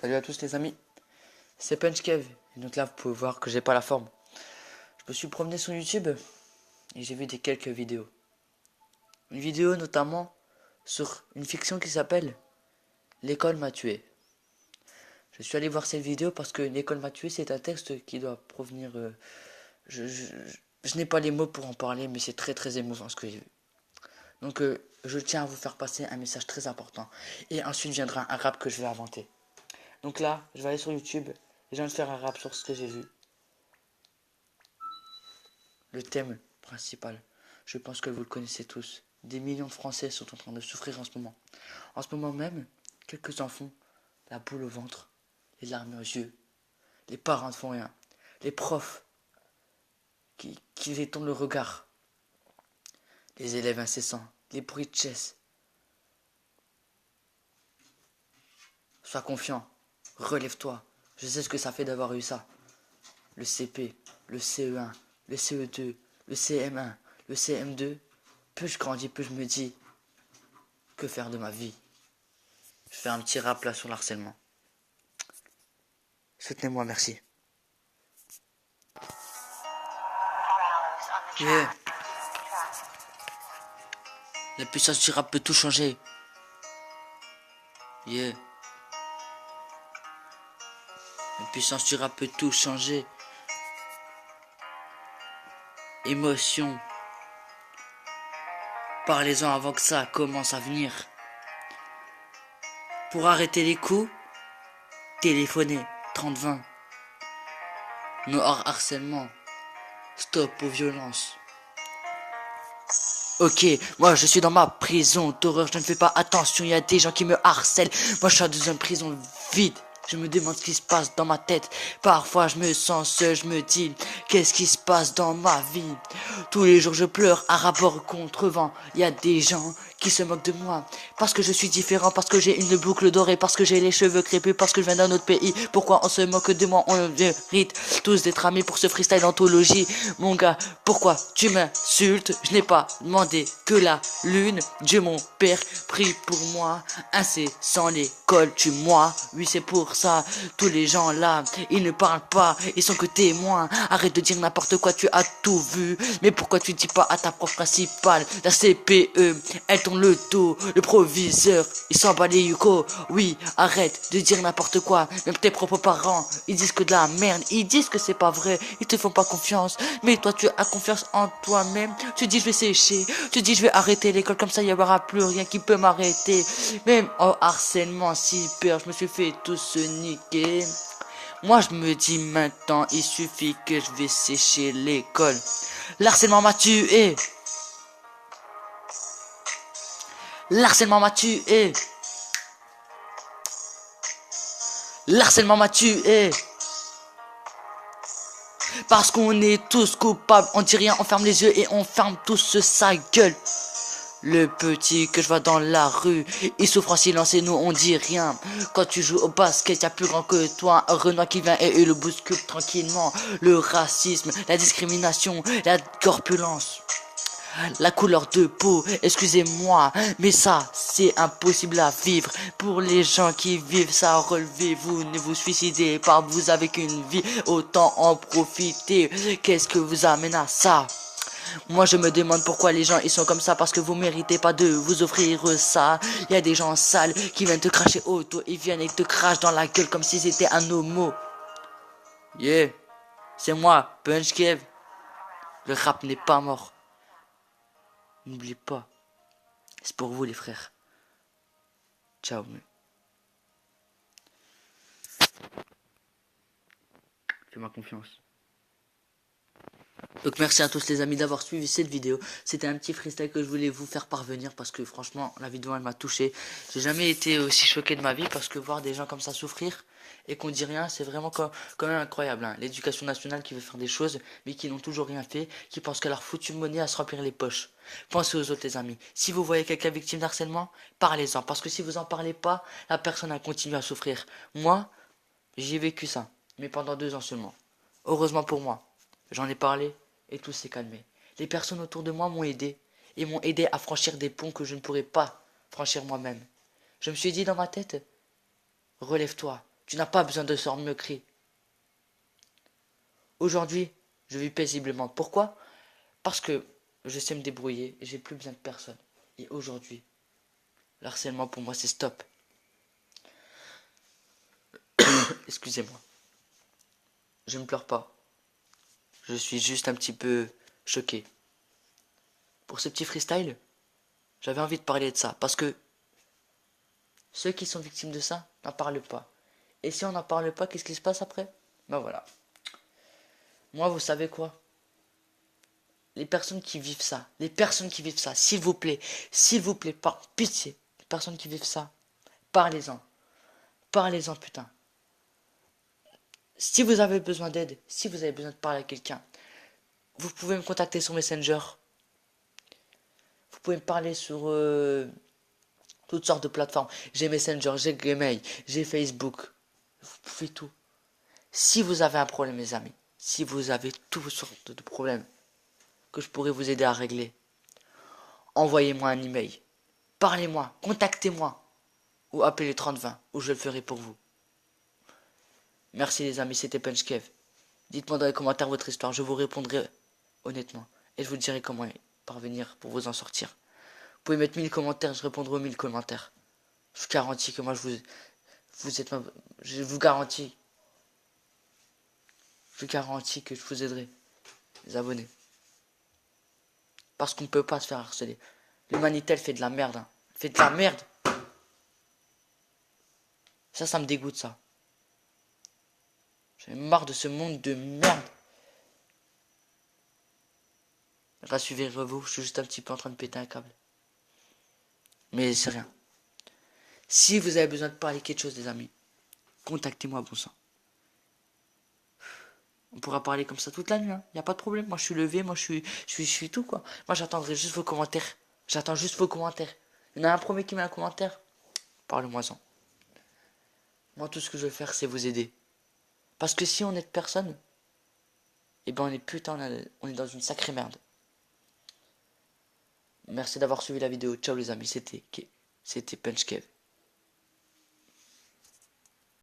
Salut à tous les amis, c'est PunchKev. Et donc là vous pouvez voir que j'ai pas la forme. Je me suis promené sur YouTube et j'ai vu quelques vidéos. Une vidéo notamment sur une fiction qui s'appelle L'école m'a tué. Je suis allé voir cette vidéo parce que L'école m'a tué c'est un texte qui doit provenir... je n'ai pas les mots pour en parler mais c'est très émouvant ce que j'ai vu. Donc je tiens à vous faire passer un message très important. Et ensuite viendra un rap que je vais inventer. Donc là, je vais aller sur YouTube et je viens de faire un rap sur ce que j'ai vu. Le thème principal, je pense que vous le connaissez tous. Des millions de Français sont en train de souffrir en ce moment. En ce moment même, quelques enfants, la boule au ventre, les larmes aux yeux. Les parents ne font rien. Les profs qui détournent le regard. Les élèves incessants, les bruits de chaise. Sois confiant, relève-toi. Je sais ce que ça fait d'avoir eu ça. Le CP, le CE1, le CE2, le CM1, le CM2. Plus je grandis, plus je me dis, que faire de ma vie? Je fais un petit rap là sur l'harcèlement. Soutenez-moi, merci. Yeah. La puissance du rap peut tout changer. Yeah. La puissance du rap peut tout changer. Émotion. Parlez-en avant que ça commence à venir. Pour arrêter les coups, téléphonez 30-20. No hors harcèlement. Stop aux violences. Ok, moi je suis dans ma prison d'horreur, je ne fais pas attention, il y a des gens qui me harcèlent. Moi je suis dans une prison vide. Je me demande ce qui se passe dans ma tête. Parfois je me sens seul, je me dis qu'est-ce qui se passe dans ma vie. Tous les jours je pleure à rapport contre vent. Il y a des gens qui se moquent de moi parce que je suis différent, parce que j'ai une boucle dorée, parce que j'ai les cheveux crépus, parce que je viens d'un autre pays. Pourquoi on se moque de moi? On mérite tous d'être amis pour ce freestyle d'anthologie. Mon gars, pourquoi tu m'insultes? Je n'ai pas demandé que la lune. Dieu mon père prie pour moi. Incessant l'école tue moi. Oui c'est pour ça. Tous les gens là, ils ne parlent pas, ils sont que témoins. Arrête de dire n'importe quoi, tu as tout vu. Mais pourquoi tu dis pas à ta prof principale, la CPE, elle tourne le dos, le proviseur, il s'en bat les yuko. Oui, arrête de dire n'importe quoi. Même tes propres parents, ils disent que de la merde, ils disent que c'est pas vrai, ils te font pas confiance. Mais toi tu as confiance en toi-même. Tu dis je vais sécher, tu dis je vais arrêter l'école, comme ça il y aura plus rien qui peut m'arrêter. Même en harcèlement si peur, je me suis fait tout se niquer. Moi je me dis maintenant il suffit que je vais sécher l'école. L'harcèlement m'a tué. L'harcèlement m'a tué. L'harcèlement m'a tué. Parce qu'on est tous coupables, on dit rien, on ferme les yeux et on ferme tous sa gueule. Le petit que je vois dans la rue, il souffre en silence et nous on dit rien. Quand tu joues au basket, y'a plus grand que toi. Un Renoir qui vient et le bouscule tranquillement. Le racisme, la discrimination, la corpulence, la couleur de peau, excusez-moi, mais ça c'est impossible à vivre. Pour les gens qui vivent ça, relevez-vous, ne vous suicidez pas, vous avez qu'une vie, autant en profiter. Qu'est-ce que vous amène à ça? Moi je me demande pourquoi les gens ils sont comme ça, parce que vous méritez pas de vous offrir ça. Il y a des gens sales qui viennent te cracher autour, ils viennent et te crachent dans la gueule comme si c'était un homo. Yeah, c'est moi, PunchKev. Le rap n'est pas mort. N'oubliez pas, c'est pour vous les frères. Ciao. Fais-moi confiance. Donc merci à tous les amis d'avoir suivi cette vidéo. C'était un petit freestyle que je voulais vous faire parvenir parce que franchement la vidéo elle m'a touché. J'ai jamais été aussi choqué de ma vie parce que voir des gens comme ça souffrir et qu'on dit rien, c'est vraiment quand même incroyable. Hein. L'éducation nationale qui veut faire des choses mais qui n'ont toujours rien fait, qui pensent qu'à leur foutue monnaie à se remplir les poches. Pensez aux autres les amis. Si vous voyez quelqu'un victime d'harcèlement, parlez-en parce que si vous en parlez pas, la personne a continué à souffrir. Moi, j'ai vécu ça, mais pendant 2 ans seulement. Heureusement pour moi, j'en ai parlé et tout s'est calmé. Les personnes autour de moi m'ont aidé et m'ont aidé à franchir des ponts que je ne pourrais pas franchir moi-même. Je me suis dit dans ma tête, relève-toi, Tu n'as pas besoin de se moquer. Aujourd'hui, je vis paisiblement. Pourquoi? Parce que je sais me débrouiller et j'ai plus besoin de personne. Et aujourd'hui, l'harcèlement pour moi c'est stop. Excusez-moi. Je ne pleure pas. Je suis juste un petit peu choqué. Pour ce petit freestyle, j'avais envie de parler de ça. Parce que ceux qui sont victimes de ça n'en parlent pas. Et si on n'en parle pas, qu'est-ce qui se passe après? Ben voilà. Moi, vous savez quoi? Les personnes qui vivent ça, s'il vous plaît, par pitié, les personnes qui vivent ça, parlez-en. Parlez-en, putain. Si vous avez besoin d'aide, si vous avez besoin de parler à quelqu'un, vous pouvez me contacter sur Messenger. Vous pouvez me parler sur toutes sortes de plateformes. J'ai Messenger, j'ai Gmail, j'ai Facebook. Vous pouvez tout. Si vous avez un problème, mes amis, si vous avez toutes sortes de problèmes que je pourrais vous aider à régler, envoyez-moi un email. Parlez-moi, contactez-moi. Ou appelez le 3020, ou je le ferai pour vous. Merci les amis, c'était Punchkev. Dites-moi dans les commentaires votre histoire, je vous répondrai honnêtement. Et je vous dirai comment parvenir pour vous en sortir. Vous pouvez mettre 1000 commentaires, je répondrai aux 1000 commentaires. Je vous garantis que moi je vous garantis. Je vous garantis que je vous aiderai. Les abonnés. Parce qu'on ne peut pas se faire harceler. L'humanité elle fait de la merde. Hein. Elle fait de la merde. Ça me dégoûte ça. J'en ai marre de ce monde de merde. Rassurez-vous, je suis juste un petit peu en train de péter un câble. Mais c'est rien. Si vous avez besoin de parler quelque chose, les amis, contactez-moi, bon sang. On pourra parler comme ça toute la nuit, hein. Y a pas de problème. Moi, je suis levé, moi, je suis tout, quoi. Moi, j'attendrai juste vos commentaires. J'attends juste vos commentaires. Il y en a un premier qui met un commentaire. Parle-moi-en. Moi, tout ce que je veux faire, c'est vous aider. Parce que si on n'aide personne, eh ben, on est dans une sacrée merde. Merci d'avoir suivi la vidéo. Ciao, les amis. C'était Punchkev.